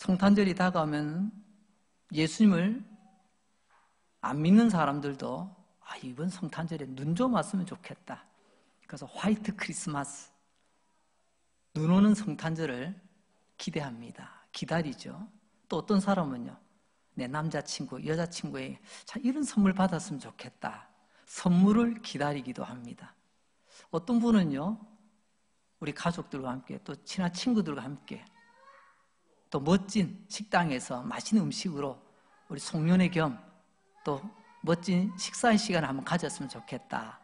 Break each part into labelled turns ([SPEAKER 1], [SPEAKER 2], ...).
[SPEAKER 1] 성탄절이 다가오면 예수님을 안 믿는 사람들도 이번 성탄절에 눈 좀 왔으면 좋겠다. 그래서 화이트 크리스마스, 눈 오는 성탄절을 기대합니다. 기다리죠. 또 어떤 사람은요, 내 남자친구, 여자친구에게 이런 선물 받았으면 좋겠다. 선물을 기다리기도 합니다. 어떤 분은요, 우리 가족들과 함께 또 친한 친구들과 함께 또 멋진 식당에서 맛있는 음식으로 우리 송년회 겸 또 멋진 식사의 시간을 한번 가졌으면 좋겠다.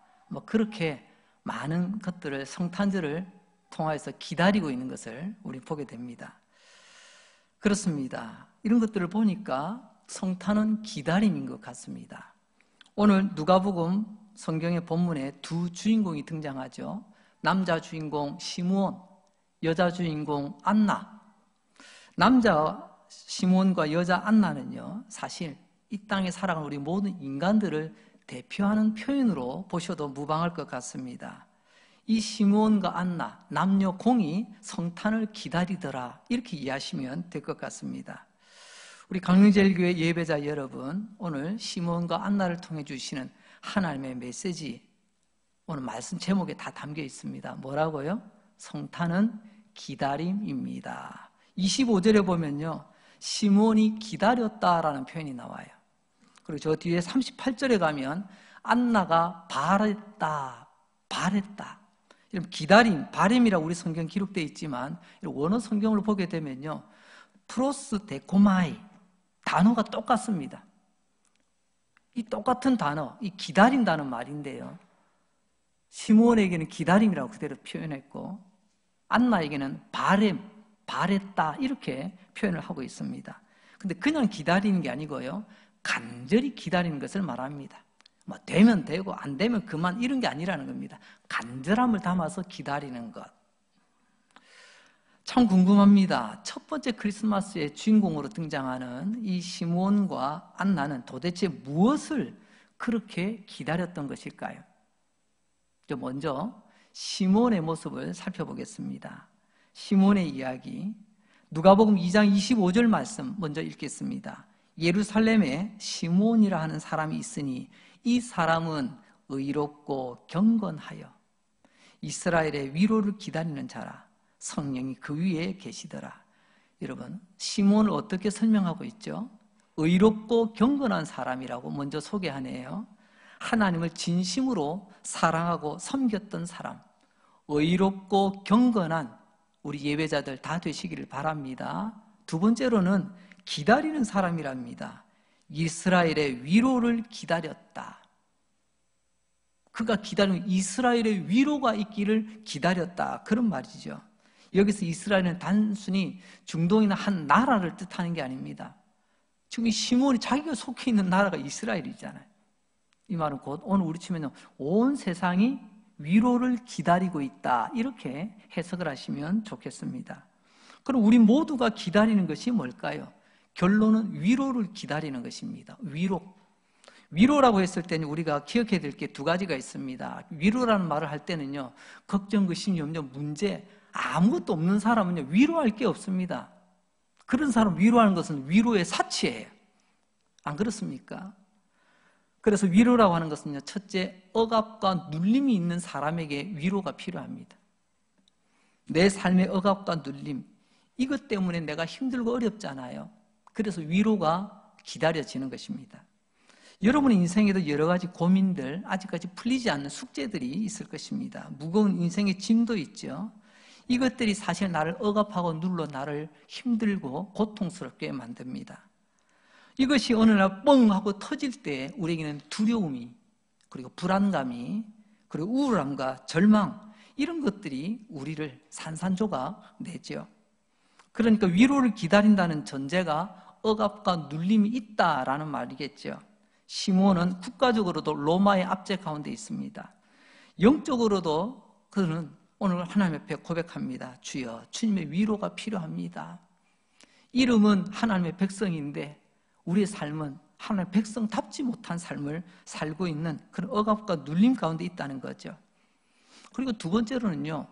[SPEAKER 1] 그렇게 많은 것들을 성탄절을 통해서 기다리고 있는 것을 우리 보게 됩니다. 그렇습니다. 이런 것들을 보니까 성탄은 기다림인 것 같습니다. 오늘 누가복음 성경의 본문에 두 주인공이 등장하죠. 남자 주인공 시므온, 여자 주인공 안나. 남자 시므온과 여자 안나는요, 사실 이 땅에 살아가는 우리 모든 인간들을 대표하는 표현으로 보셔도 무방할 것 같습니다. 이 시므온과 안나, 남녀 공이 성탄을 기다리더라, 이렇게 이해하시면 될 것 같습니다. 우리 강릉제일교회 예배자 여러분, 오늘 시므온과 안나를 통해 주시는 하나님의 메시지, 오늘 말씀 제목에 다 담겨 있습니다. 뭐라고요? 성탄은 기다림입니다. 25절에 보면요, 시므온이 기다렸다라는 표현이 나와요. 그리고 저 뒤에 38절에 가면 안나가 바랬다. 이런 기다림, 바램이라고 우리 성경 기록되어 있지만 원어 성경을 보게 되면요, 프로스 데코마이, 단어가 똑같습니다. 이 똑같은 단어, 이 기다린다는 말인데요, 시므온에게는 기다림이라고 그대로 표현했고 안나에게는 바랬다 이렇게 표현을 하고 있습니다. 근데 그냥 기다리는 게 아니고요, 간절히 기다리는 것을 말합니다. 되면 되고 안 되면 그만, 이런 게 아니라는 겁니다. 간절함을 담아서 기다리는 것. 참 궁금합니다. 첫 번째 크리스마스의 주인공으로 등장하는 이 시므온과 안나는 도대체 무엇을 그렇게 기다렸던 것일까요? 먼저 시므온의 모습을 살펴보겠습니다. 시므온의 이야기, 누가복음 2장 25절 말씀 먼저 읽겠습니다. 예루살렘에 시므온이라 하는 사람이 있으니 이 사람은 의롭고 경건하여 이스라엘의 위로를 기다리는 자라. 성령이 그 위에 계시더라. 여러분, 시므온을 어떻게 설명하고 있죠? 의롭고 경건한 사람이라고 먼저 소개하네요. 하나님을 진심으로 사랑하고 섬겼던 사람, 의롭고 경건한 우리 예배자들 다 되시기를 바랍니다. 두 번째로는 기다리는 사람이랍니다. 이스라엘의 위로를 기다렸다. 그가 기다리는 이스라엘의 위로가 있기를 기다렸다, 그런 말이죠. 여기서 이스라엘은 단순히 중동이나 한 나라를 뜻하는 게 아닙니다. 지금 이 시므온이 자기가 속해 있는 나라가 이스라엘이잖아요. 이 말은 곧 오늘 우리 치면 온 세상이 위로를 기다리고 있다, 이렇게 해석을 하시면 좋겠습니다. 그럼 우리 모두가 기다리는 것이 뭘까요? 결론은 위로를 기다리는 것입니다. 위로라고 했을 때는 우리가 기억해야 될 게 두 가지가 있습니다. 위로라는 말을 할 때는요, 걱정, 의심, 염려, 문제 아무것도 없는 사람은요, 위로할 게 없습니다. 그런 사람 위로하는 것은 위로의 사치예요. 안 그렇습니까? 그래서 위로라고 하는 것은요, 첫째, 억압과 눌림이 있는 사람에게 위로가 필요합니다. 내 삶의 억압과 눌림, 이것 때문에 내가 힘들고 어렵잖아요. 그래서 위로가 기다려지는 것입니다. 여러분의 인생에도 여러 가지 고민들, 아직까지 풀리지 않는 숙제들이 있을 것입니다. 무거운 인생의 짐도 있죠. 이것들이 사실 나를 억압하고 눌러 나를 힘들고 고통스럽게 만듭니다. 이것이 어느 날 뻥 하고 터질 때 우리에게는 두려움이, 그리고 불안감이, 그리고 우울함과 절망, 이런 것들이 우리를 산산조각 내죠. 그러니까 위로를 기다린다는 전제가 억압과 눌림이 있다라는 말이겠죠. 시므온은 국가적으로도 로마의 압제 가운데 있습니다. 영적으로도 그는 오늘 하나님 앞에 고백합니다. 주여, 주님의 위로가 필요합니다. 이름은 하나님의 백성인데 우리의 삶은 하나님의 백성답지 못한 삶을 살고 있는 그런 억압과 눌림 가운데 있다는 거죠. 그리고 두 번째로는요,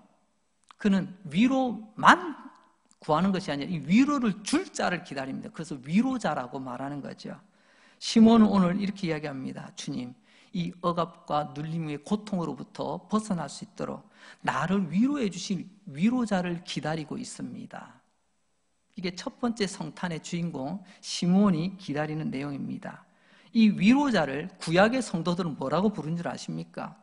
[SPEAKER 1] 그는 위로만 구하는 것이 아니라 이 위로를 줄 자를 기다립니다. 그래서 위로자라고 말하는 거죠. 시몬은 오늘 이렇게 이야기합니다. 주님, 이 억압과 눌림의 고통으로부터 벗어날 수 있도록 나를 위로해 주신 위로자를 기다리고 있습니다. 이게 첫 번째 성탄의 주인공 시몬이 기다리는 내용입니다. 이 위로자를 구약의 성도들은 뭐라고 부른 줄 아십니까?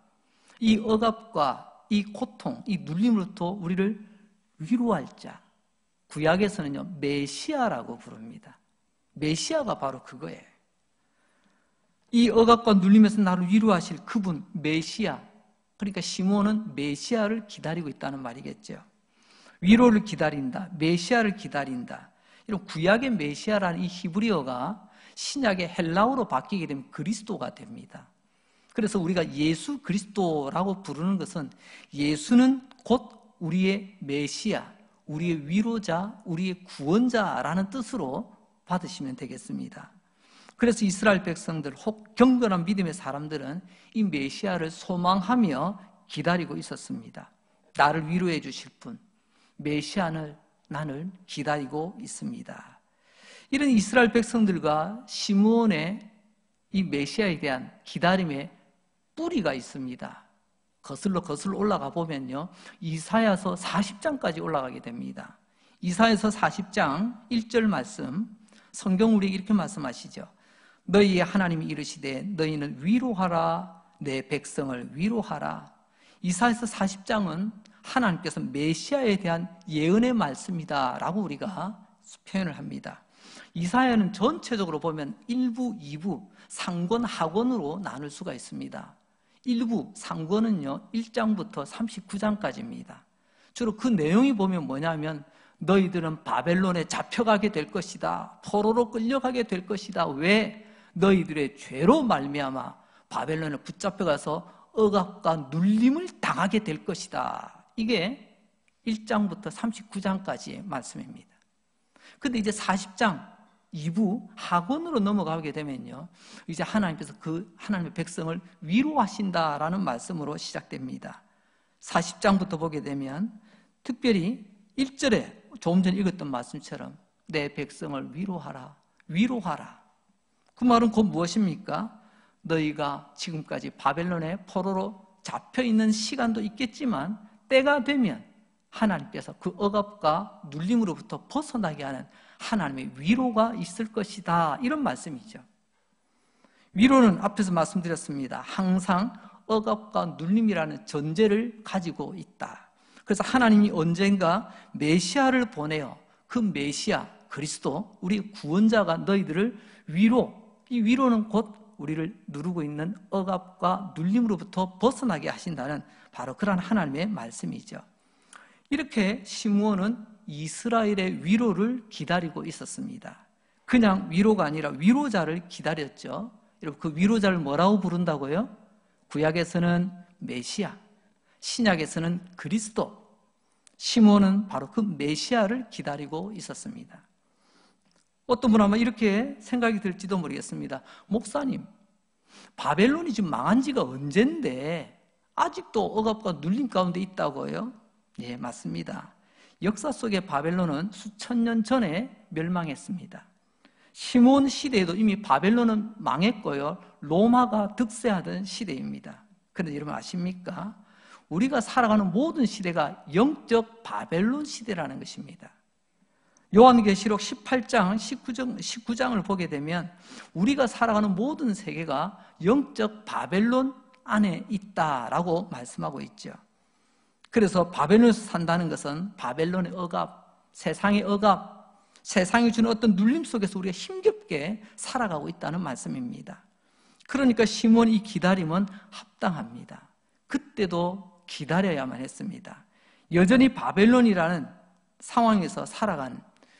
[SPEAKER 1] 이 억압과 이 고통, 이 눌림으로부터 우리를 위로할 자, 구약에서는요 메시아라고 부릅니다. 메시아가 바로 그거예요. 이 억압과 눌림에서 나를 위로하실 그분 메시아, 그러니까 시몬은 메시아를 기다리고 있다는 말이겠죠. 위로를 기다린다, 메시아를 기다린다. 이런 구약의 메시아라는 이 히브리어가 신약의 헬라어로 바뀌게 되면 그리스도가 됩니다. 그래서 우리가 예수 그리스도라고 부르는 것은 예수는 곧 우리의 메시아, 우리의 위로자, 우리의 구원자라는 뜻으로 받으시면 되겠습니다. 그래서 이스라엘 백성들, 혹 경건한 믿음의 사람들은 이 메시아를 소망하며 기다리고 있었습니다. 나를 위로해 주실 분, 메시아는 나를 기다리고 있습니다. 이런 이스라엘 백성들과 시므온의 이 메시아에 대한 기다림의 뿌리가 있습니다. 거슬러 올라가 보면요, 이사야서 40장까지 올라가게 됩니다. 이사야서 40장 1절 말씀, 성경 우리에게 이렇게 말씀하시죠. 너희의 하나님이 이르시되 너희는 위로하라, 내 백성을 위로하라. 이사야서 40장은 하나님께서 메시아에 대한 예언의 말씀이다 라고 우리가 표현을 합니다. 이사야는 전체적으로 보면 1부, 2부, 상권, 하권으로 나눌 수가 있습니다. 1부, 상권은요 1장부터 39장까지입니다. 주로 그 내용이 보면 뭐냐면 너희들은 바벨론에 잡혀가게 될 것이다. 포로로 끌려가게 될 것이다. 왜? 너희들의 죄로 말미암아 바벨론에 붙잡혀가서 억압과 눌림을 당하게 될 것이다. 이게 1장부터 39장까지의 말씀입니다. 근데 이제 40장 2부 하권으로 넘어가게 되면요, 이제 하나님께서 그 하나님의 백성을 위로하신다라는 말씀으로 시작됩니다. 40장부터 보게 되면 특별히 1절에 조금 전에 읽었던 말씀처럼 내 백성을 위로하라, 위로하라. 그 말은 곧 무엇입니까? 너희가 지금까지 바벨론의 포로로 잡혀있는 시간도 있겠지만 때가 되면 하나님께서 그 억압과 눌림으로부터 벗어나게 하는 하나님의 위로가 있을 것이다, 이런 말씀이죠. 위로는 앞에서 말씀드렸습니다. 항상 억압과 눌림이라는 전제를 가지고 있다. 그래서 하나님이 언젠가 메시아를 보내어 그 메시아 그리스도, 우리 구원자가 너희들을 이 위로는 곧 우리를 누르고 있는 억압과 눌림으로부터 벗어나게 하신다는 바로 그런 하나님의 말씀이죠. 이렇게 시므온은 이스라엘의 위로를 기다리고 있었습니다. 그냥 위로가 아니라 위로자를 기다렸죠. 여러분, 그 위로자를 뭐라고 부른다고요? 구약에서는 메시아, 신약에서는 그리스도. 시므온은 바로 그 메시아를 기다리고 있었습니다. 어떤 분 아마 이렇게 생각이 들지도 모르겠습니다. 목사님, 바벨론이 지금 망한 지가 언젠데 아직도 억압과 눌림 가운데 있다고요? 예, 맞습니다. 역사 속에 바벨론은 수천 년 전에 멸망했습니다. 시므온 시대에도 이미 바벨론은 망했고요, 로마가 득세하던 시대입니다. 그런데 여러분 아십니까? 우리가 살아가는 모든 시대가 영적 바벨론 시대라는 것입니다. 요한계시록 18장, 19장을 보게 되면 우리가 살아가는 모든 세계가 영적 바벨론 안에 있다라고 말씀하고 있죠. 그래서 바벨론에서 산다는 것은 바벨론의 억압, 세상의 억압, 세상이 주는 어떤 눌림 속에서 우리가 힘겹게 살아가고 있다는 말씀입니다. 그러니까 시몬 이 기다림은 합당합니다. 그때도 기다려야만 했습니다. 여전히 바벨론이라는 상황에서 살아가는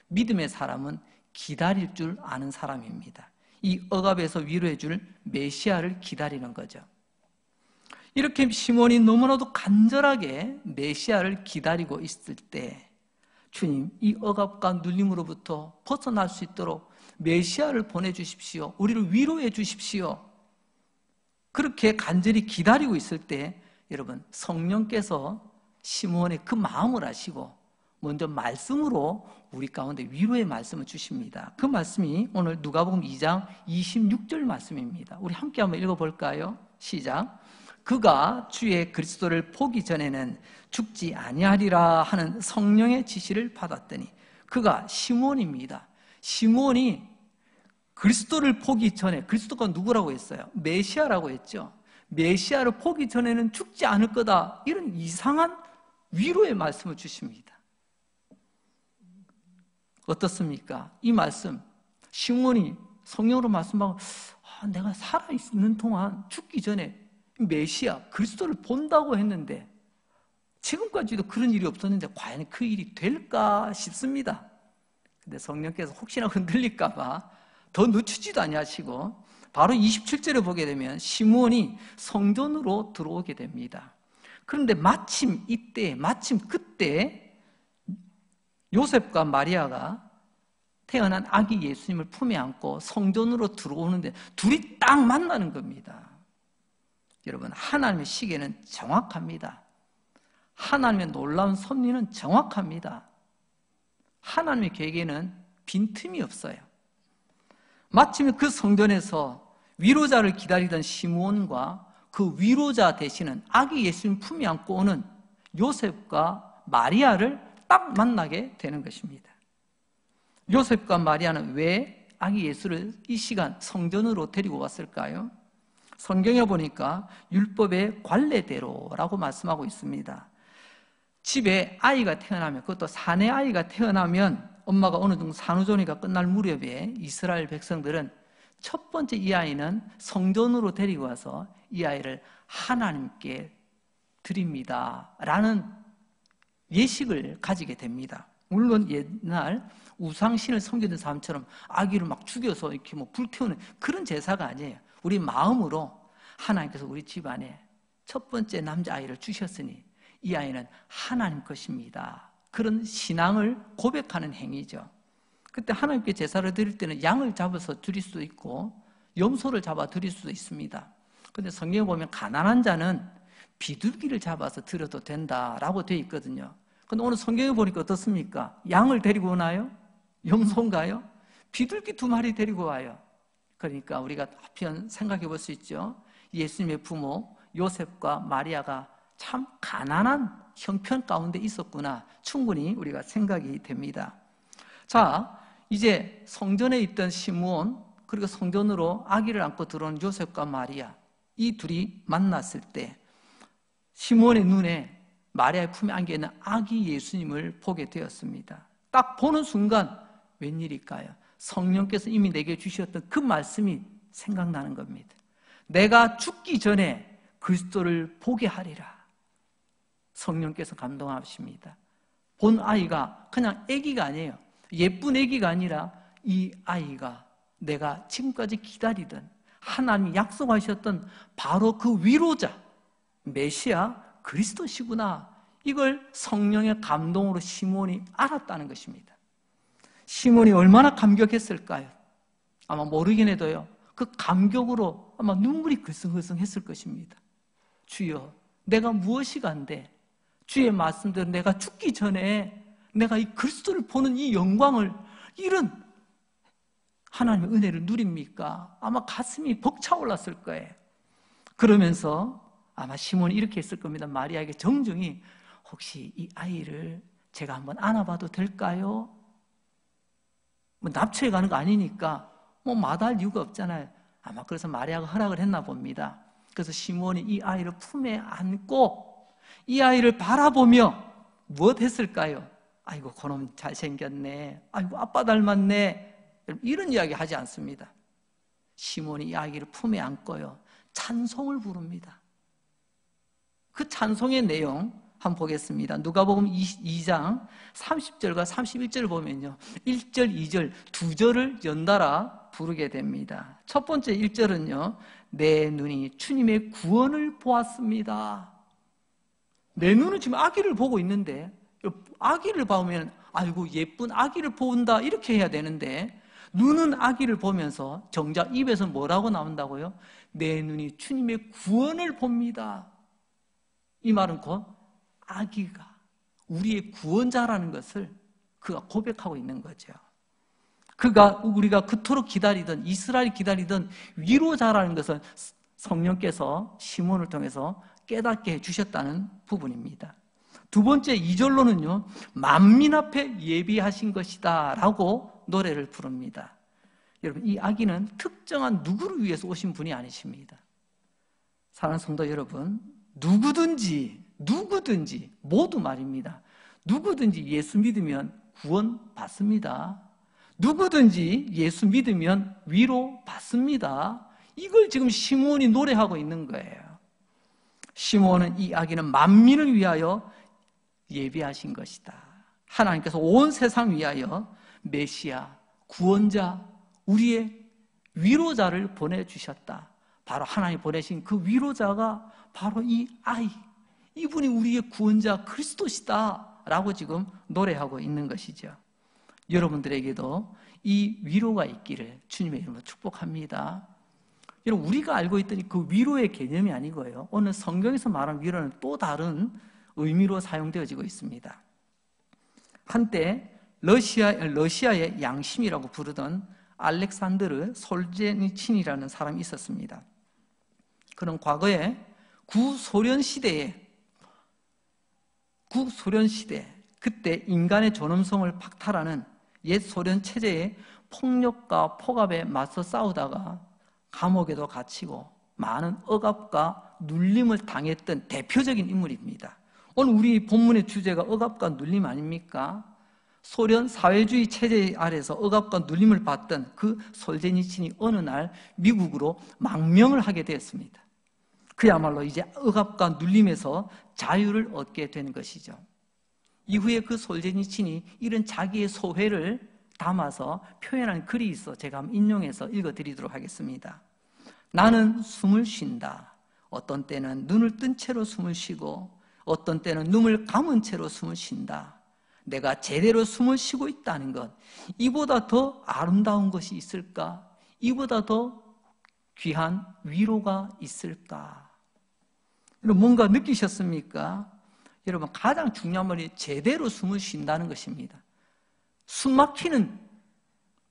[SPEAKER 1] 믿음의 사람은 기다릴 줄 아는 사람입니다. 이 억압에서 위로해 줄 메시아를 기다리는 거죠. 이렇게 시몬이 너무나도 간절하게 메시아를 기다리고 있을 때 주님, 이 억압과 눌림으로부터 벗어날 수 있도록 메시아를 보내주십시오. 우리를 위로해 주십시오. 그렇게 간절히 기다리고 있을 때 여러분, 성령께서 시몬의 그 마음을 아시고 먼저 말씀으로 우리 가운데 위로의 말씀을 주십니다. 그 말씀이 오늘 누가복음 2장 26절 말씀입니다. 우리 함께 한번 읽어볼까요? 시작. 그가 주의 그리스도를 보기 전에는 죽지 아니하리라 하는 성령의 지시를 받았더니, 그가 시몬입니다. 시몬이 그리스도를 보기 전에, 그리스도가 누구라고 했어요? 메시아라고 했죠. 메시아를 보기 전에는 죽지 않을 거다, 이런 이상한 위로의 말씀을 주십니다. 어떻습니까? 이 말씀, 시몬이 성령으로 말씀하고, 내가 살아있는 동안 죽기 전에 메시아 그리스도를 본다고 했는데 지금까지도 그런 일이 없었는데 과연 그 일이 될까 싶습니다. 근데 성령께서 혹시나 흔들릴까 봐 더 늦추지도 아니하시고 바로 27절에 보게 되면 시몬이 성전으로 들어오게 됩니다. 그런데 마침 그때 요셉과 마리아가 태어난 아기 예수님을 품에 안고 성전으로 들어오는데 둘이 딱 만나는 겁니다. 여러분, 하나님의 시계는 정확합니다. 하나님의 놀라운 섭리는 정확합니다. 하나님의 계획에는 빈틈이 없어요. 마침 그 성전에서 위로자를 기다리던 시므온과 그 위로자 되시는 아기 예수님 품에 안고 오는 요셉과 마리아를 딱 만나게 되는 것입니다. 요셉과 마리아는 왜 아기 예수를 이 시간 성전으로 데리고 왔을까요? 성경에 보니까 율법의 관례대로라고 말씀하고 있습니다. 집에 아이가 태어나면, 그것도 사내 아이가 태어나면 엄마가 어느 정도 산후조리가 끝날 무렵에 이스라엘 백성들은 첫 번째 이 아이는 성전으로 데리고 와서 이 아이를 하나님께 드립니다 라는 예식을 가지게 됩니다. 물론 옛날 우상신을 섬기던 사람처럼 아기를 막 죽여서 이렇게 뭐 불태우는 그런 제사가 아니에요. 우리 마음으로 하나님께서 우리 집안에 첫 번째 남자아이를 주셨으니 이 아이는 하나님 것입니다, 그런 신앙을 고백하는 행위죠. 그때 하나님께 제사를 드릴 때는 양을 잡아서 드릴 수도 있고 염소를 잡아 드릴 수도 있습니다. 그런데 성경에 보면 가난한 자는 비둘기를 잡아서 드려도 된다라고 되어 있거든요. 그런데 오늘 성경에 보니까 어떻습니까? 양을 데리고 오나요? 염소인가요? 비둘기 2마리 데리고 와요. 그러니까 우리가 한편 생각해 볼 수 있죠. 예수님의 부모 요셉과 마리아가 참 가난한 형편 가운데 있었구나, 충분히 우리가 생각이 됩니다. 자, 이제 성전에 있던 시므온, 그리고 성전으로 아기를 안고 들어온 요셉과 마리아, 이 둘이 만났을 때 시므온의 눈에 마리아의 품에 안겨있는 아기 예수님을 보게 되었습니다. 딱 보는 순간 웬일일까요? 성령께서 이미 내게 주셨던 그 말씀이 생각나는 겁니다. 내가 죽기 전에 그리스도를 보게 하리라. 성령께서 감동하십니다. 본 아이가 그냥 아기가 아니에요. 예쁜 아기가 아니라 이 아이가 내가 지금까지 기다리던 하나님이 약속하셨던 바로 그 위로자 메시아 그리스도시구나, 이걸 성령의 감동으로 시몬이 알았다는 것입니다. 시몬이 얼마나 감격했을까요? 아마 모르긴 해도요, 그 감격으로 아마 눈물이 글썽글썽했을 것입니다. 주여, 내가 무엇이 간데 주의 말씀대로 내가 죽기 전에 내가 이 그리스도를 보는 이 영광을, 이런 하나님의 은혜를 누립니까? 아마 가슴이 벅차올랐을 거예요. 그러면서 아마 시몬이 이렇게 했을 겁니다. 마리아에게 정중히, 혹시 이 아이를 제가 한번 안아봐도 될까요? 뭐 납치해 가는 거 아니니까 뭐 마다할 이유가 없잖아요. 아마 그래서 마리아가 허락을 했나 봅니다. 그래서 시몬이 이 아이를 품에 안고 이 아이를 바라보며 무엇 했을까요? 아이고 그놈 잘생겼네, 아이고 아빠 닮았네, 이런 이야기 하지 않습니다. 시몬이 이 아이를 품에 안고요, 찬송을 부릅니다. 그 찬송의 내용 한번 보겠습니다. 누가복음 2장 30절과 31절을 보면요, 1절, 2절 두 절을 연달아 부르게 됩니다. 첫 번째 1절은요, 내 눈이 주님의 구원을 보았습니다. 내 눈은 지금 아기를 보고 있는데, 아기를 보면 아이고 예쁜 아기를 본다 이렇게 해야 되는데, 눈은 아기를 보면서 정작 입에서 뭐라고 나온다고요? 내 눈이 주님의 구원을 봅니다. 이 말은 곧 아기가 우리의 구원자라는 것을 그가 고백하고 있는 거죠. 그가 우리가 그토록 기다리던, 이스라엘이 기다리던 위로자라는 것을 성령께서 시몬을 통해서 깨닫게 해주셨다는 부분입니다. 두 번째 2절로는요, 만민 앞에 예비하신 것이다 라고 노래를 부릅니다. 여러분, 이 아기는 특정한 누구를 위해서 오신 분이 아니십니다. 사랑하는 성도 여러분, 누구든지 모두 말입니다. 누구든지 예수 믿으면 구원 받습니다. 누구든지 예수 믿으면 위로 받습니다. 이걸 지금 시몬이 노래하고 있는 거예요. 시몬은 이 아기는 만민을 위하여 예비하신 것이다. 하나님께서 온 세상 위하여 메시아, 구원자, 우리의 위로자를 보내주셨다. 바로 하나님이 보내신 그 위로자가 바로 이 아이, 이분이 우리의 구원자 그리스도시다 라고 지금 노래하고 있는 것이죠. 여러분들에게도 이 위로가 있기를 주님의 이름으로 축복합니다. 여러분, 우리가 알고 있던 그 위로의 개념이 아니고요, 오늘 성경에서 말하는 위로는 또 다른 의미로 사용되어지고 있습니다. 한때 러시아의 양심이라고 부르던 알렉산드르 솔제니친이라는 사람이 있었습니다. 그는 과거에 구소련 시대 그때 인간의 존엄성을 박탈하는 옛 소련 체제의 폭력과 폭압에 맞서 싸우다가 감옥에도 갇히고 많은 억압과 눌림을 당했던 대표적인 인물입니다. 오늘 우리 본문의 주제가 억압과 눌림 아닙니까? 소련 사회주의 체제 아래서 억압과 눌림을 받던 그 솔제니친이 어느 날 미국으로 망명을 하게 되었습니다. 그야말로 이제 억압과 눌림에서 자유를 얻게 된 것이죠. 이후에 그 솔제니친이 이런 자기의 소회를 담아서 표현한 글이 있어 제가 한번 인용해서 읽어드리도록 하겠습니다. 나는 숨을 쉰다. 어떤 때는 눈을 뜬 채로 숨을 쉬고 어떤 때는 눈을 감은 채로 숨을 쉰다. 내가 제대로 숨을 쉬고 있다는 것, 이보다 더 아름다운 것이 있을까? 이보다 더 귀한 위로가 있을까? 여러분, 뭔가 느끼셨습니까? 여러분, 가장 중요한 말이 제대로 숨을 쉰다는 것입니다. 숨 막히는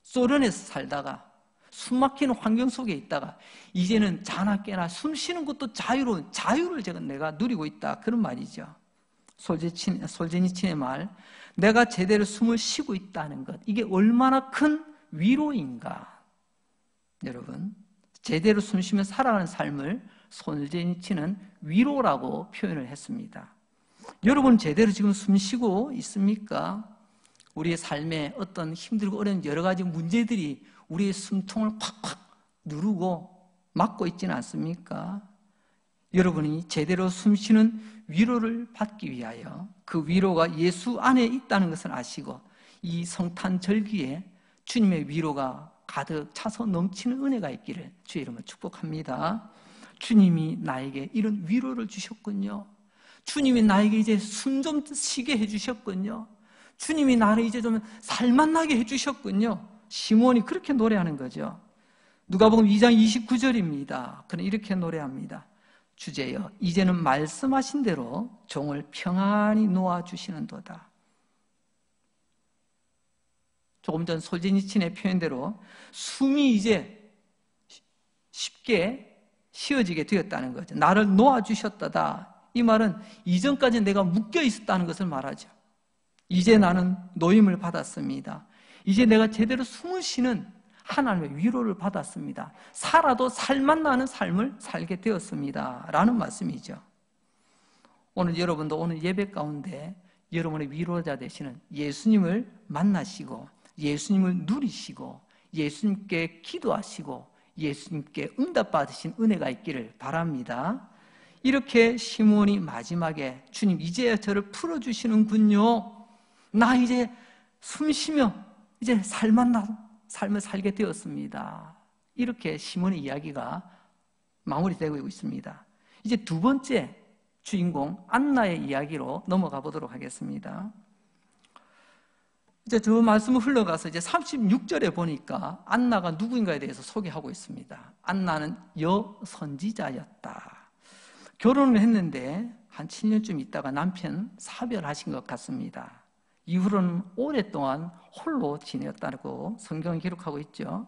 [SPEAKER 1] 소련에서 살다가 숨 막히는 환경 속에 있다가 이제는 자나 깨나 숨 쉬는 것도 자유로운 자유를 내가 누리고 있다, 그런 말이죠. 솔제니친의 말, 내가 제대로 숨을 쉬고 있다는 것, 이게 얼마나 큰 위로인가. 여러분, 제대로 숨 쉬며 살아가는 삶을 솔제니친은 위로라고 표현을 했습니다. 여러분, 제대로 지금 숨 쉬고 있습니까? 우리의 삶에 어떤 힘들고 어려운 여러 가지 문제들이 우리의 숨통을 콱콱 누르고 막고 있지는 않습니까? 여러분이 제대로 숨쉬는 위로를 받기 위하여 그 위로가 예수 안에 있다는 것을 아시고 이 성탄절기에 주님의 위로가 가득 차서 넘치는 은혜가 있기를 주의 이름으로 축복합니다. 주님이 나에게 이런 위로를 주셨군요. 주님이 나에게 이제 숨 좀 쉬게 해주셨군요. 주님이 나를 이제 좀 살만나게 해주셨군요. 시몬이 그렇게 노래하는 거죠. 누가복음 2장 29절입니다. 그는 이렇게 노래합니다. 주제여, 이제는 말씀하신 대로 종을 평안히 놓아주시는도다. 조금 전 솔제니친의 표현대로 숨이 이제 쉽게 쉬어지게 되었다는 거죠. 나를 놓아주셨다다. 이 말은 이전까지 내가 묶여 있었다는 것을 말하죠. 이제 나는 노임을 받았습니다. 이제 내가 제대로 숨을 쉬는 하나님의 위로를 받았습니다. 살아도 살맛나는 삶을 살게 되었습니다 라는 말씀이죠. 오늘 여러분도 오늘 예배 가운데 여러분의 위로자 되시는 예수님을 만나시고 예수님을 누리시고 예수님께 기도하시고 예수님께 응답받으신 은혜가 있기를 바랍니다. 이렇게 시몬이 마지막에 주님 이제 저를 풀어주시는군요. 나 이제 숨쉬며 이제 살만난 삶을 살게 되었습니다. 이렇게 시몬의 이야기가 마무리되고 있습니다. 이제 두 번째 주인공 안나의 이야기로 넘어가 보도록 하겠습니다. 이제 저 말씀을 흘러가서 이제 36절에 보니까 안나가 누구인가에 대해서 소개하고 있습니다. 안나는 여선지자였다. 결혼을 했는데 한 7년쯤 있다가 남편 사별하신 것 같습니다. 이후로는 오랫동안 홀로 지냈다고 성경은 기록하고 있죠.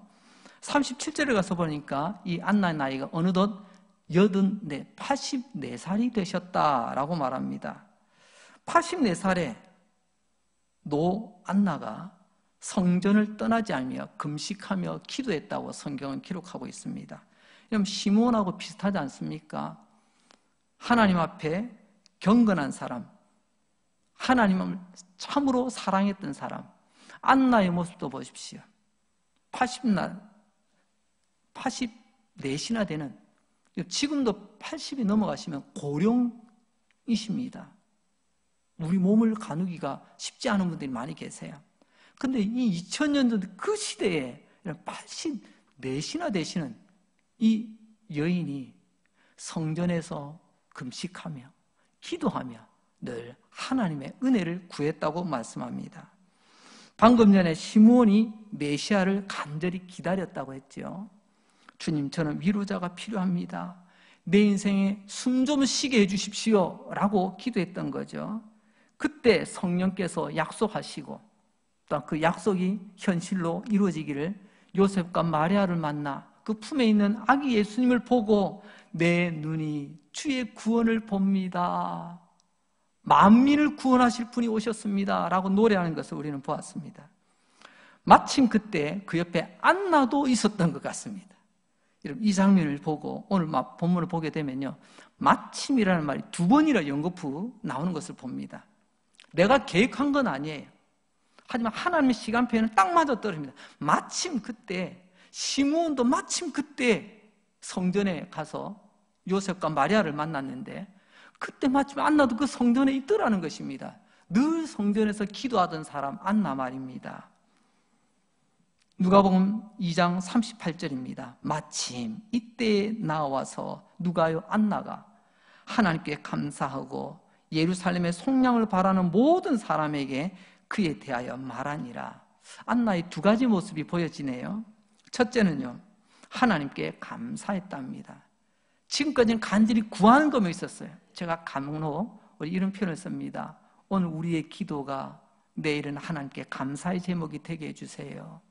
[SPEAKER 1] 37절에 가서 보니까 이 안나의 나이가 어느덧 84살이 되셨다라고 말합니다. 84살에 노 안나가 성전을 떠나지 않으며 금식하며 기도했다고 성경은 기록하고 있습니다. 그럼 시므온하고 비슷하지 않습니까? 하나님 앞에 경건한 사람, 하나님을 참으로 사랑했던 사람, 안나의 모습도 보십시오. 84시나 되는, 지금도 80이 넘어가시면 고령이십니다. 우리 몸을 가누기가 쉽지 않은 분들이 많이 계세요. 근데 이 2000년 전 그 시대에 84시나 되시는 이 여인이 성전에서 금식하며 기도하며 늘 하나님의 은혜를 구했다고 말씀합니다. 방금 전에 시므온이 메시아를 간절히 기다렸다고 했죠. 주님, 저는 위로자가 필요합니다. 내 인생에 숨 좀 쉬게 해주십시오 라고 기도했던 거죠. 그때 성령께서 약속하시고 또 그 약속이 현실로 이루어지기를 요셉과 마리아를 만나 그 품에 있는 아기 예수님을 보고 내 눈이 주의 구원을 봅니다. 만민을 구원하실 분이 오셨습니다 라고 노래하는 것을 우리는 보았습니다. 마침 그때 그 옆에 안나도 있었던 것 같습니다. 여러분, 이 장면을 보고 오늘 본문을 보게 되면요, 마침이라는 말이 2번이나 연거푸 나오는 것을 봅니다. 내가 계획한 건 아니에요. 하지만 하나님의 시간표에는 딱 맞아떨어집니다. 마침 그때, 시므온도 마침 그때 성전에 가서 요셉과 마리아를 만났는데 그때 마침 안나도 그 성전에 있더라는 것입니다. 늘 성전에서 기도하던 사람 안나 말입니다. 누가복음 2장 38절입니다. 마침 이때에 나와서 누가요? 안나가 하나님께 감사하고 예루살렘의 속량을 바라는 모든 사람에게 그에 대하여 말하니라. 안나의 2가지 모습이 보여지네요. 첫째는요, 하나님께 감사했답니다. 지금까지는 간절히 구하는 것만 있었어요. 제가 간혹 이런 표현을 씁니다. 오늘 우리의 기도가 내일은 하나님께 감사의 제목이 되게 해주세요.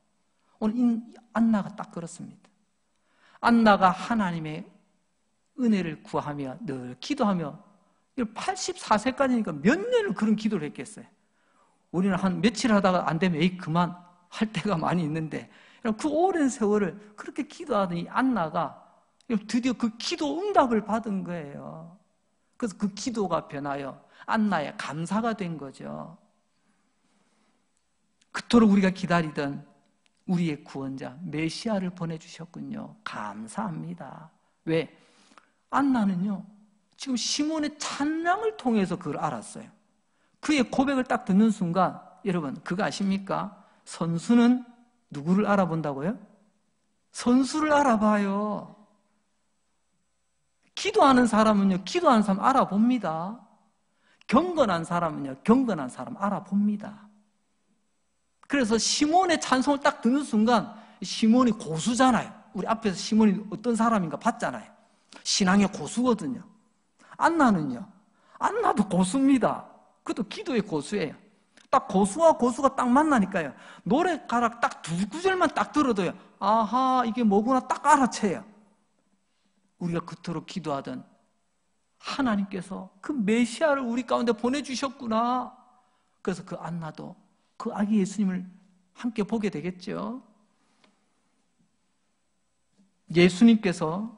[SPEAKER 1] 오늘 이 안나가 딱 그렇습니다. 안나가 하나님의 은혜를 구하며 늘 기도하며 84세까지니까 몇 년을 그런 기도를 했겠어요. 우리는 한 며칠 하다가 안 되면 에이 그만 할 때가 많이 있는데 그 오랜 세월을 그렇게 기도하던 이 안나가 드디어 그 기도 응답을 받은 거예요. 그래서 그 기도가 변하여 안나의 감사가 된 거죠. 그토록 우리가 기다리던 우리의 구원자 메시아를 보내주셨군요. 감사합니다. 왜? 안나는요 지금 시몬의 찬양을 통해서 그걸 알았어요. 그의 고백을 딱 듣는 순간, 여러분 그거 아십니까? 선수는 누구를 알아본다고요? 선수를 알아봐요. 기도하는 사람은요 기도하는 사람 알아봅니다. 경건한 사람은요 경건한 사람 알아봅니다. 그래서 시몬의 찬송을 딱 듣는 순간, 시몬이 고수잖아요. 우리 앞에서 시몬이 어떤 사람인가 봤잖아요. 신앙의 고수거든요. 안나는요, 안나도 고수입니다. 그것도 기도의 고수예요. 딱 고수와 고수가 딱 만나니까요, 노래가락 딱 2구절만 딱 들어도요, 아하 이게 뭐구나 딱 알아채요. 우리가 그토록 기도하던 하나님께서 그 메시아를 우리 가운데 보내주셨구나. 그래서 그 안나도 그 아기 예수님을 함께 보게 되겠죠. 예수님께서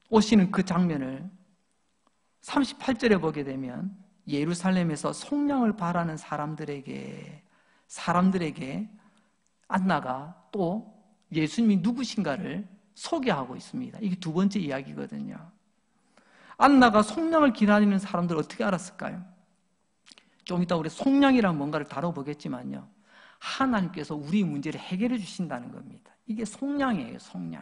[SPEAKER 1] 오시는 그 장면을 38절에 보게 되면 예루살렘에서 속량을 바라는 사람들에게 안나가 또 예수님이 누구신가를 소개하고 있습니다. 이게 2번째 이야기거든요. 안나가 속량을 기다리는 사람들 어떻게 알았을까요? 좀 이따 우리 속량이란 뭔가를 다뤄보겠지만요, 하나님께서 우리 문제를 해결해 주신다는 겁니다. 이게 속량이에요. 속량.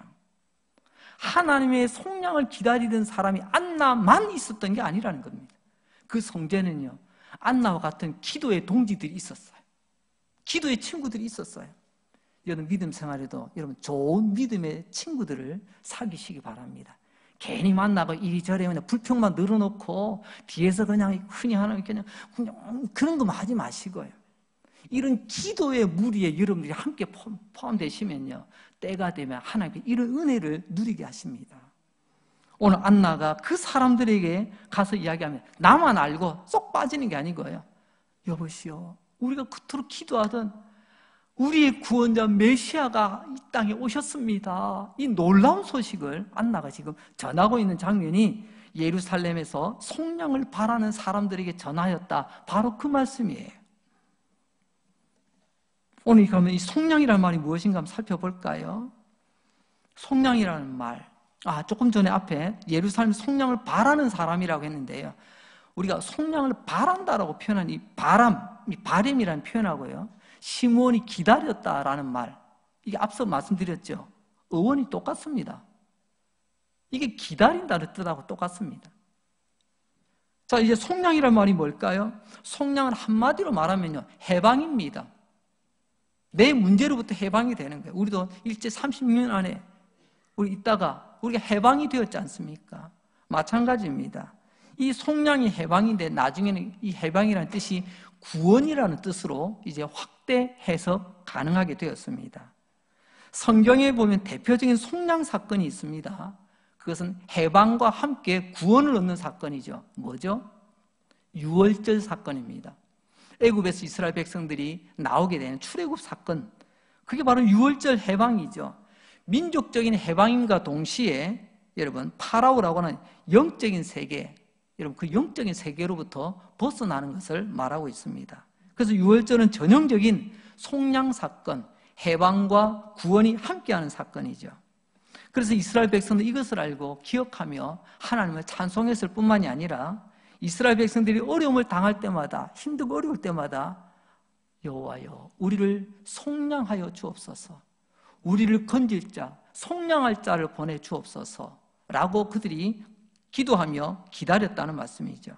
[SPEAKER 1] 하나님의 속량을 기다리던 사람이 안나만 있었던 게 아니라는 겁니다. 그 성전에는요 안나와 같은 기도의 동지들이 있었어요. 기도의 친구들이 있었어요. 여러분 믿음 생활에도 여러분 좋은 믿음의 친구들을 사귀시기 바랍니다. 괜히 만나고 이리저리 그냥 불평만 늘어놓고 뒤에서 그냥 흔히 하는 그냥 그런 거 하지 마시고요. 이런 기도의 무리에 여러분들이 함께 포함되시면요, 때가 되면 하나님께 이런 은혜를 누리게 하십니다. 오늘 안나가 그 사람들에게 가서 이야기하면 나만 알고 쏙 빠지는 게 아니고요. 여보시오, 우리가 그토록 기도하던 우리의 구원자 메시아가 이 땅에 오셨습니다. 이 놀라운 소식을 안나가 지금 전하고 있는 장면이 예루살렘에서 속량을 바라는 사람들에게 전하였다. 바로 그 말씀이에요. 오늘 그러면 이 속량이라는 말이 무엇인가 한번 살펴볼까요? 속량이라는 말, 조금 전에 앞에 예루살렘 속량을 바라는 사람이라고 했는데요, 우리가 속량을 바란다라고 표현한 이 바램이라는 표현하고요, 시므온이 기다렸다라는 말, 이게 앞서 말씀드렸죠. 어원이 똑같습니다. 이게 기다린다는 뜻하고 똑같습니다. 자, 이제 속량이라는 말이 뭘까요? 속량은 한마디로 말하면요, 해방입니다. 내 문제로부터 해방이 되는 거예요. 우리도 일제 36년 안에 우리가 해방이 되었지 않습니까? 마찬가지입니다. 이 속량이 해방인데 나중에는 이 해방이라는 뜻이 구원이라는 뜻으로 이제 확대 해석 가능하게 되었습니다. 성경에 보면 대표적인 속량 사건이 있습니다. 그것은 해방과 함께 구원을 얻는 사건이죠. 뭐죠? 유월절 사건입니다. 애굽에서 이스라엘 백성들이 나오게 되는 출애굽 사건, 그게 바로 유월절 해방이죠. 민족적인 해방임과 동시에 여러분, 파라오라고 하는 영적인 세계, 여러분 그 영적인 세계로부터 벗어나는 것을 말하고 있습니다. 그래서 유월절은 전형적인 속량 사건, 해방과 구원이 함께하는 사건이죠. 그래서 이스라엘 백성들은 이것을 알고 기억하며 하나님을 찬송했을 뿐만이 아니라 이스라엘 백성들이 어려움을 당할 때마다, 힘들고 어려울 때마다 여호와여, 우리를 속량하여 주옵소서, 우리를 건질 자, 속량할 자를 보내 주옵소서 라고 그들이 기도하며 기다렸다는 말씀이죠.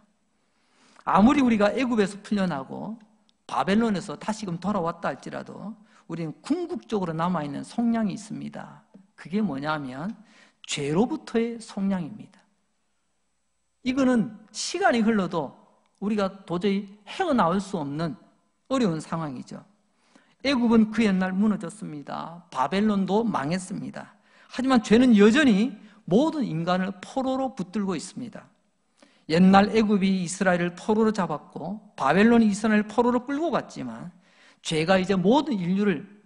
[SPEAKER 1] 아무리 우리가 애굽에서 풀려나고 바벨론에서 다시금 돌아왔다 할지라도 우리는 궁극적으로 남아있는 속량이 있습니다. 그게 뭐냐면 죄로부터의 속량입니다. 이거는 시간이 흘러도 우리가 도저히 헤어나올 수 없는 어려운 상황이죠. 애굽은 그 옛날 무너졌습니다. 바벨론도 망했습니다. 하지만 죄는 여전히 모든 인간을 포로로 붙들고 있습니다. 옛날 애굽이 이스라엘을 포로로 잡았고 바벨론이 이스라엘을 포로로 끌고 갔지만 죄가 이제 모든 인류를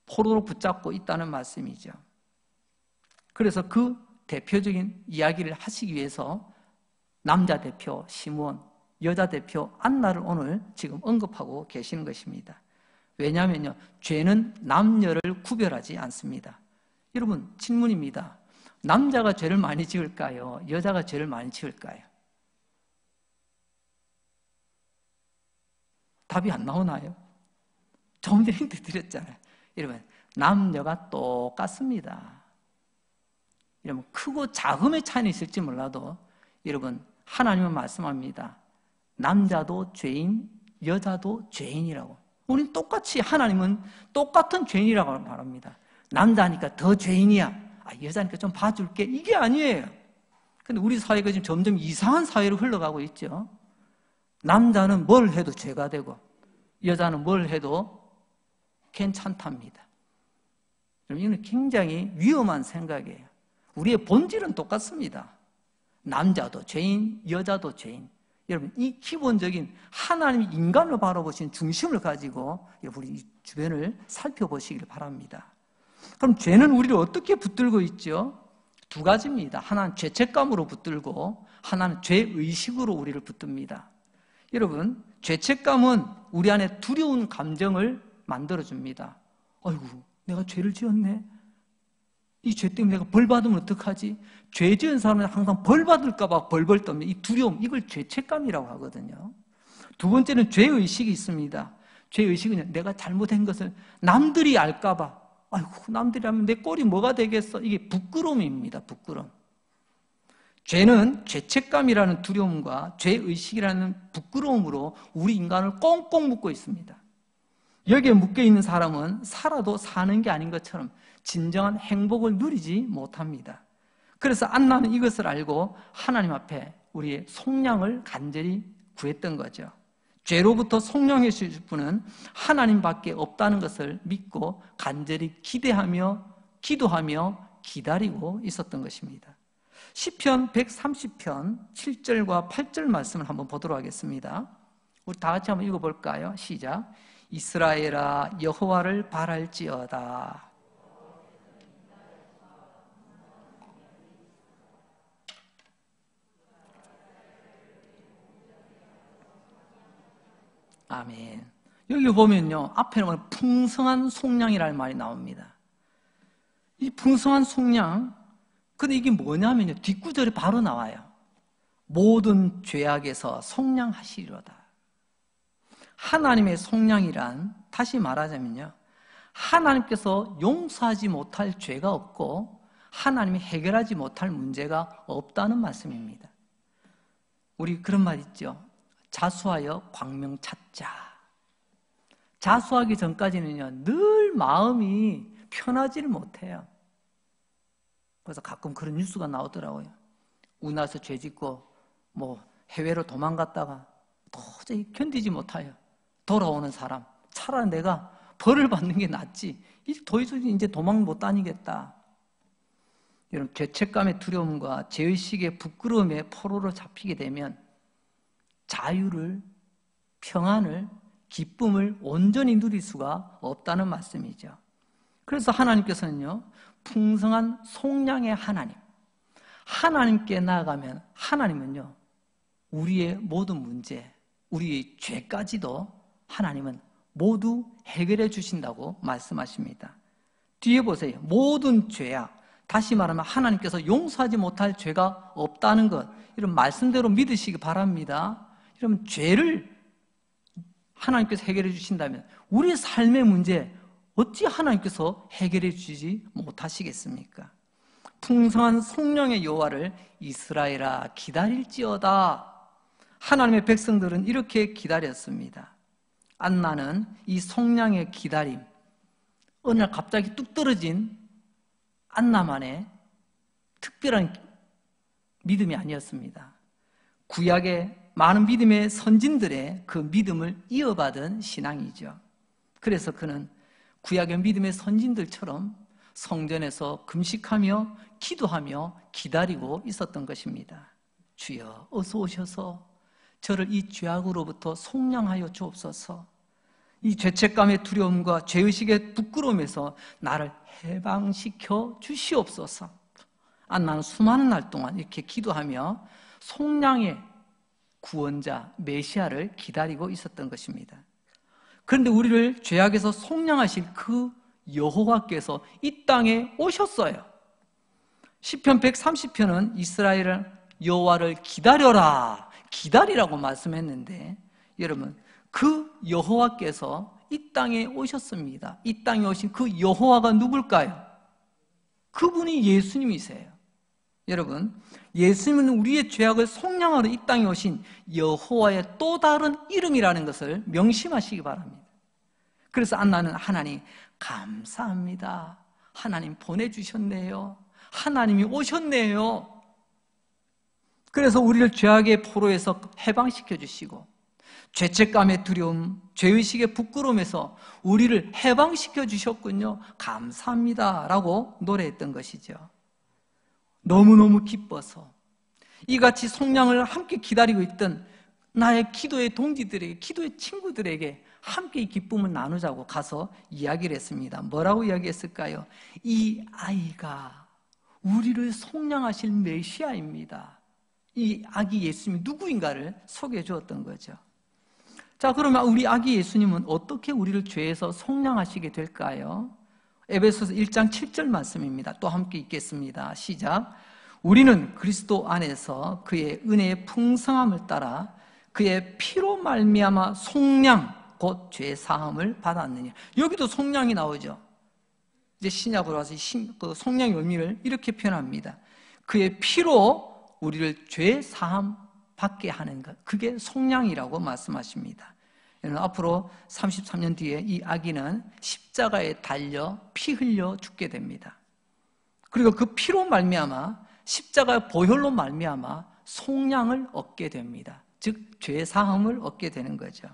[SPEAKER 1] 포로로 붙잡고 있다는 말씀이죠. 그래서 그 대표적인 이야기를 하시기 위해서 남자 대표 시므온, 여자 대표 안나를 오늘 지금 언급하고 계시는 것입니다. 왜냐하면요, 죄는 남녀를 구별하지 않습니다. 여러분, 질문입니다. 남자가 죄를 많이 지을까요? 여자가 죄를 많이 지을까요? 답이 안 나오나요? 조금 전에 힌트 드렸잖아요. 여러분, 남녀가 똑같습니다. 여러분, 크고 작음의 차이는 있을지 몰라도 여러분, 하나님은 말씀합니다. 남자도 죄인, 여자도 죄인이라고. 우리는 똑같이, 하나님은 똑같은 죄인이라고 말합니다. 남자니까 더 죄인이야, 여자니까 좀 봐줄게, 이게 아니에요. 근데 우리 사회가 지금 점점 이상한 사회로 흘러가고 있죠. 남자는 뭘 해도 죄가 되고 여자는 뭘 해도 괜찮답니다. 이건 굉장히 위험한 생각이에요. 우리의 본질은 똑같습니다. 남자도 죄인, 여자도 죄인. 여러분, 이 기본적인 하나님이 인간을 바라보신 중심을 가지고 우리 주변을 살펴보시길 바랍니다. 그럼 죄는 우리를 어떻게 붙들고 있죠? 두 가지입니다. 하나는 죄책감으로 붙들고 하나는 죄의식으로 우리를 붙듭니다. 여러분, 죄책감은 우리 안에 두려운 감정을 만들어줍니다. 아이고, 내가 죄를 지었네. 이 죄 때문에 내가 벌 받으면 어떡하지? 죄 지은 사람은 항상 벌 받을까 봐 벌벌 떠는 이 두려움, 이걸 죄책감이라고 하거든요. 두 번째는 죄의식이 있습니다. 죄의식은 내가 잘못한 것을 남들이 알까 봐, 아이고, 남들이 알면 내 꼴이 뭐가 되겠어? 이게 부끄러움입니다. 부끄러움. 죄는 죄책감이라는 두려움과 죄의식이라는 부끄러움으로 우리 인간을 꽁꽁 묶고 있습니다. 여기에 묶여있는 사람은 살아도 사는 게 아닌 것처럼 진정한 행복을 누리지 못합니다. 그래서 안나는 이것을 알고 하나님 앞에 우리의 속량을 간절히 구했던 거죠. 죄로부터 속량해주실 분은 하나님밖에 없다는 것을 믿고 간절히 기대하며 기도하며 기다리고 있었던 것입니다. 시편 130편 7절과 8절 말씀을 한번 보도록 하겠습니다. 우리 다 같이 한번 읽어볼까요? 시작. 이스라엘아 여호와를 바랄지어다. 아멘. 여기 보면요, 앞에는 풍성한 속량이라는 말이 나옵니다. 이 풍성한 속량, 근데 이게 뭐냐면요, 뒷구절에 바로 나와요. 모든 죄악에서 속량하시리로다. 하나님의 속량이란, 다시 말하자면요, 하나님께서 용서하지 못할 죄가 없고 하나님이 해결하지 못할 문제가 없다는 말씀입니다. 우리 그런 말 있죠. 자수하여 광명 찾자. 자수하기 전까지는요, 늘 마음이 편하지를 못해요. 그래서 가끔 그런 뉴스가 나오더라고요. 우나서 죄 짓고 해외로 도망갔다가 도저히 견디지 못하여 돌아오는 사람, 차라리 내가 벌을 받는 게 낫지, 더 이상 이제 도망 못 다니겠다. 여러분, 죄책감의 두려움과 죄의식의 부끄러움에 포로로 잡히게 되면 자유를, 평안을, 기쁨을 온전히 누릴 수가 없다는 말씀이죠. 그래서 하나님께서는요, 풍성한 속량의 하나님, 하나님께 나아가면 하나님은요, 우리의 모든 문제, 우리의 죄까지도 하나님은 모두 해결해 주신다고 말씀하십니다. 뒤에 보세요. 모든 죄악, 다시 말하면 하나님께서 용서하지 못할 죄가 없다는 것, 이런 말씀대로 믿으시기 바랍니다. 여러분, 죄를 하나님께서 해결해 주신다면 우리의 삶의 문제 어찌 하나님께서 해결해 주지 못하시겠습니까? 풍성한 속량의 여호와를 이스라엘아 기다릴지어다. 하나님의 백성들은 이렇게 기다렸습니다. 안나는 이 속량의 기다림, 어느 날 갑자기 뚝 떨어진 안나만의 특별한 믿음이 아니었습니다. 구약의 많은 믿음의 선진들의 그 믿음을 이어받은 신앙이죠. 그래서 그는 구약의 믿음의 선진들처럼 성전에서 금식하며 기도하며 기다리고 있었던 것입니다. 주여 어서 오셔서 저를 이 죄악으로부터 속량하여 주옵소서. 이 죄책감의 두려움과 죄의식의 부끄러움에서 나를 해방시켜 주시옵소서. 나는 수많은 날 동안 이렇게 기도하며 속량의 구원자 메시아를 기다리고 있었던 것입니다. 그런데 우리를 죄악에서 속량하실 그 여호와께서 이 땅에 오셨어요. 시편 130편은 이스라엘 여호와를 기다려라, 기다리라고 말씀했는데, 여러분, 그 여호와께서 이 땅에 오셨습니다. 이 땅에 오신 그 여호와가 누굴까요? 그분이 예수님이세요. 여러분, 예수님은 우리의 죄악을 속량하러 이 땅에 오신 여호와의 또 다른 이름이라는 것을 명심하시기 바랍니다. 그래서 안나는 하나님 감사합니다. 하나님 보내주셨네요. 하나님이 오셨네요. 그래서 우리를 죄악의 포로에서 해방시켜 주시고 죄책감의 두려움, 죄의식의 부끄러움에서 우리를 해방시켜 주셨군요. 감사합니다 라고 노래했던 것이죠. 너무너무 기뻐서 이같이 속량을 함께 기다리고 있던 나의 기도의 동지들에게, 기도의 친구들에게 함께 이 기쁨을 나누자고 가서 이야기를 했습니다. 뭐라고 이야기했을까요? 이 아이가 우리를 속량하실 메시아입니다. 이 아기 예수님이 누구인가를 소개해 주었던 거죠. 자, 그러면 우리 아기 예수님은 어떻게 우리를 죄에서 속량하시게 될까요? 에베소서 1장 7절 말씀입니다. 또 함께 읽겠습니다. 시작. 우리는 그리스도 안에서 그의 은혜의 풍성함을 따라 그의 피로 말미암아 속량, 곧 죄 사함을 받았느니. 여기도 속량이 나오죠. 이제 신약으로 와서 그 속량의 의미를 이렇게 표현합니다. 그의 피로 우리를 죄 사함 받게 하는 것, 그게 속량이라고 말씀하십니다. 앞으로 33년 뒤에 이 아기는 십자가에 달려 피 흘려 죽게 됩니다. 그리고 그 피로 말미암아 십자가의 보혈로 말미암아 속량을 얻게 됩니다. 즉 죄사함을 얻게 되는 거죠.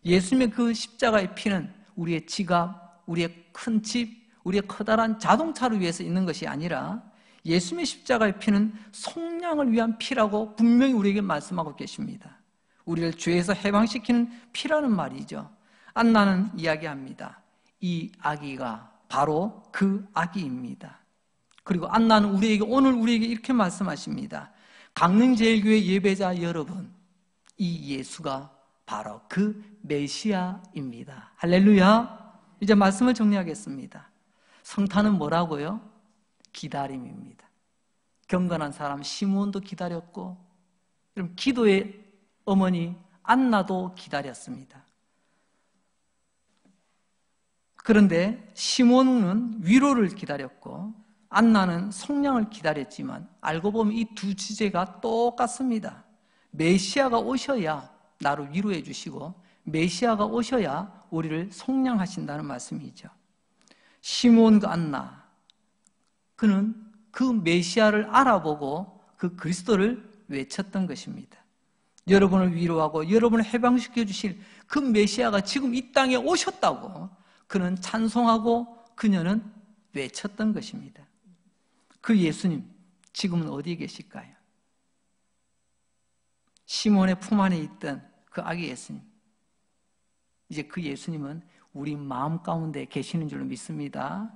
[SPEAKER 1] 예수님의 그 십자가의 피는 우리의 지갑, 우리의 큰 집, 우리의 커다란 자동차를 위해서 있는 것이 아니라 예수님의 십자가의 피는 속량을 위한 피라고 분명히 우리에게 말씀하고 계십니다. 우리를 죄에서 해방시키는 피라는 말이죠. 안나는 이야기합니다. 이 아기가 바로 그 아기입니다. 그리고 안나는 오늘 우리에게 이렇게 말씀하십니다. 강릉제일교회 예배자 여러분, 이 예수가 바로 그 메시아입니다. 할렐루야. 이제 말씀을 정리하겠습니다. 성탄은 뭐라고요? 기다림입니다. 경건한 사람 시므온도 기다렸고, 그럼 기도의 어머니 안나도 기다렸습니다. 그런데 시므온은 위로를 기다렸고 안나는 속량을 기다렸지만 알고 보면 이 두 주제가 똑같습니다. 메시아가 오셔야 나를 위로해 주시고 메시아가 오셔야 우리를 속량하신다는 말씀이죠. 시므온과 안나, 그는 그 메시아를 알아보고 그 그리스도를 외쳤던 것입니다. 여러분을 위로하고 여러분을 해방시켜 주실 그 메시아가 지금 이 땅에 오셨다고 그는 찬송하고 그녀는 외쳤던 것입니다. 그 예수님 지금은 어디에 계실까요? 시몬의 품 안에 있던 그 아기 예수님, 이제 그 예수님은 우리 마음 가운데 계시는 줄로 믿습니다.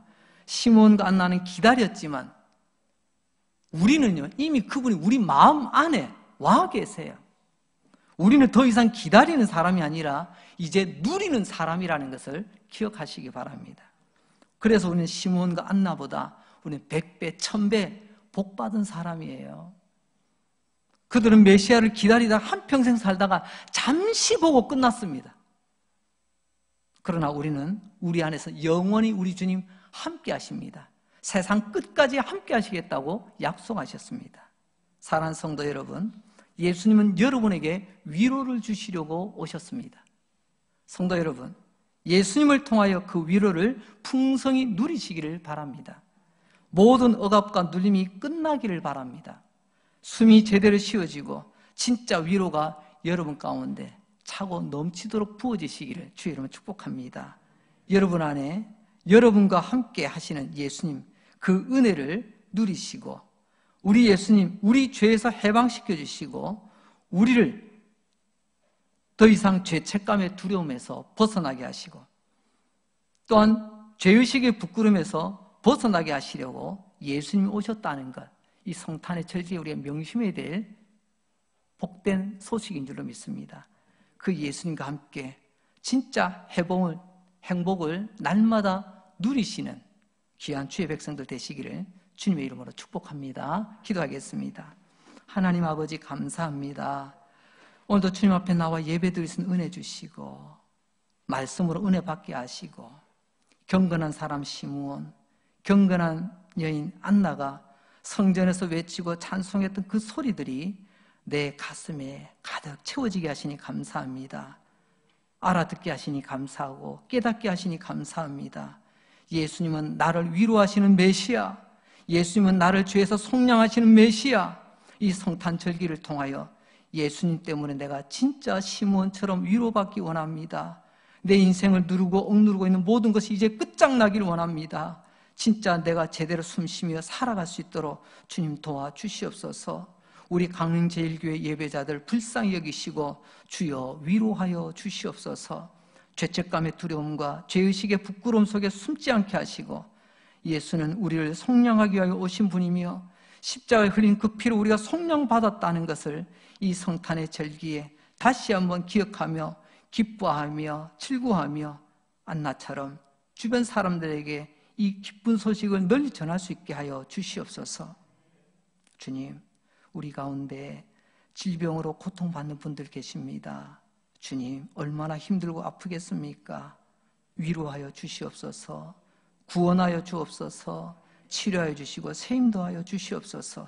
[SPEAKER 1] 시몬과 안나는 기다렸지만 우리는요, 이미 그분이 우리 마음 안에 와 계세요. 우리는 더 이상 기다리는 사람이 아니라 이제 누리는 사람이라는 것을 기억하시기 바랍니다. 그래서 우리는 시몬과 안나보다 우리는 100배, 1000배 복받은 사람이에요. 그들은 메시아를 기다리다 한평생 살다가 잠시 보고 끝났습니다. 그러나 우리는 우리 안에서 영원히 우리 주님 함께 하십니다. 세상 끝까지 함께 하시겠다고 약속하셨습니다. 사랑하는 성도 여러분, 예수님은 여러분에게 위로를 주시려고 오셨습니다. 성도 여러분, 예수님을 통하여 그 위로를 풍성히 누리시기를 바랍니다. 모든 억압과 눌림이 끝나기를 바랍니다. 숨이 제대로 쉬어지고 진짜 위로가 여러분 가운데 차고 넘치도록 부어지시기를 주의 이름으로 축복합니다. 여러분 안에 여러분과 함께 하시는 예수님, 그 은혜를 누리시고 우리 예수님, 우리 죄에서 해방시켜 주시고 우리를 더 이상 죄책감의 두려움에서 벗어나게 하시고 또한 죄의식의 부끄러움에서 벗어나게 하시려고 예수님이 오셨다는 것, 이 성탄의 절기에 우리가 명심해야 될 복된 소식인 줄로 믿습니다. 그 예수님과 함께 진짜 행복을 날마다 누리시는 귀한 주의 백성들 되시기를 주님의 이름으로 축복합니다. 기도하겠습니다. 하나님 아버지 감사합니다. 오늘도 주님 앞에 나와 예배드릴 수 있는 은혜 주시고 말씀으로 은혜 받게 하시고 경건한 사람 시므온, 경건한 여인 안나가 성전에서 외치고 찬송했던 그 소리들이 내 가슴에 가득 채워지게 하시니 감사합니다. 알아듣게 하시니 감사하고 깨닫게 하시니 감사합니다. 예수님은 나를 위로하시는 메시아, 예수님은 나를 죄에서 속량하시는 메시아. 이 성탄 절기를 통하여 예수님 때문에 내가 진짜 시므온처럼 위로받기 원합니다. 내 인생을 누르고 억누르고 있는 모든 것이 이제 끝장나기를 원합니다. 진짜 내가 제대로 숨쉬며 살아갈 수 있도록 주님 도와주시옵소서. 우리 강릉제일교회 예배자들 불쌍히 여기시고 주여 위로하여 주시옵소서. 죄책감의 두려움과 죄의식의 부끄러움 속에 숨지 않게 하시고 예수는 우리를 속량하기 위하여 오신 분이며 십자가에 흘린 그 피로 우리가 속량받았다는 것을 이 성탄의 절기에 다시 한번 기억하며 기뻐하며 즐거워하며 안나처럼 주변 사람들에게 이 기쁜 소식을 널리 전할 수 있게 하여 주시옵소서. 주님, 우리 가운데 질병으로 고통받는 분들 계십니다. 주님, 얼마나 힘들고 아프겠습니까? 위로하여 주시옵소서. 구원하여 주옵소서. 치료하여 주시고 새 힘도 하여 주시옵소서.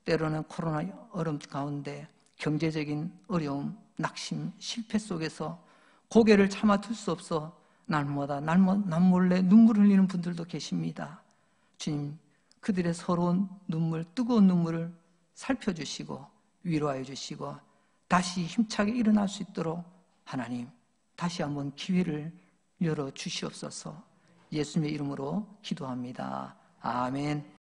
[SPEAKER 1] 때로는 코로나 얼음 가운데 경제적인 어려움, 낙심, 실패 속에서 고개를 참아둘 수 없어 날마다 남몰래 눈물을 흘리는 분들도 계십니다. 주님, 그들의 서러운 눈물, 뜨거운 눈물을 살펴주시고 위로하여 주시고 다시 힘차게 일어날 수 있도록 하나님 다시 한번 기회를 열어 주시옵소서. 예수님의 이름으로 기도합니다. 아멘.